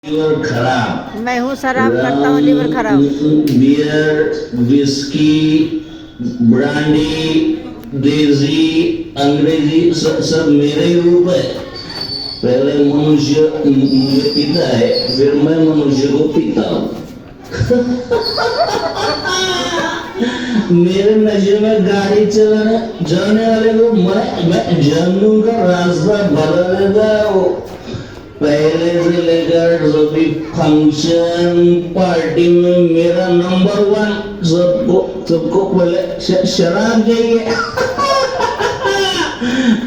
Liver खराब। मैं हूँ शराब करता हूँ, लीवर खराब। बियर, विस्की, ब्रांडी, देसी, अंग्रेजी सब मेरे ही रूप है। पहले मनुष्य मुझे पीता है, फिर मैं मनुष्य को पीता हूँ। मेरे नशे में गाड़ी चलाने वाले को मैं जानू का रास्ता बदल देता है। पहले से लेकर सभी फंक्शन पार्टी में मेरा नंबर 1। सबको पहले शराब चाहिए।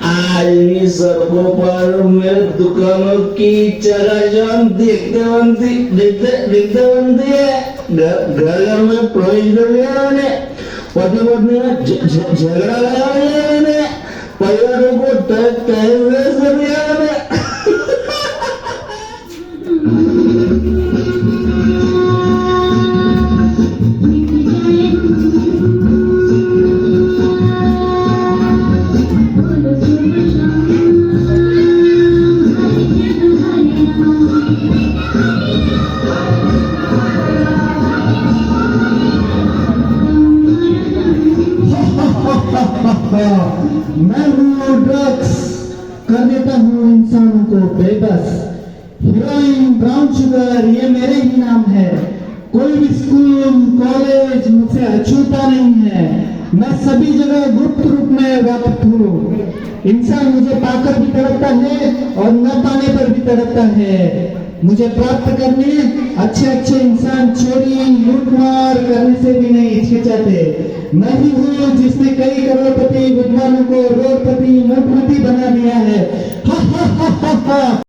आज भी सड़कों पर मेरे दुकानों की चकाचौंध देखते बनती है। घर में प्रवेश कर लिया मैंने, पति पत्नी में झगड़ा लगा लिया मैंने, परिवारों को तहस कर दिया मैंने। मैं हूँ ड्रग्स कर देता हूँ इंसानों को बेबस। हीरोइन, ब्राउन शुगर, ये मेरे ही नाम है। कोई भी स्कूल कॉलेज मुझसे अछूता नहीं है। मैं सभी जगह गुप्त रूप में व्याप्त हूँ। इंसान मुझे पाकर भी तड़पता है और न पाने पर भी तड़पता है। मुझे प्राप्त करने अच्छे इंसान चोरी लूटमार करने से भी नहीं हिचकिचाते। मैं ही हूँ जिसने कई करोड़पति विद्वानों को रोडपति मूर्खमती बना दिया है।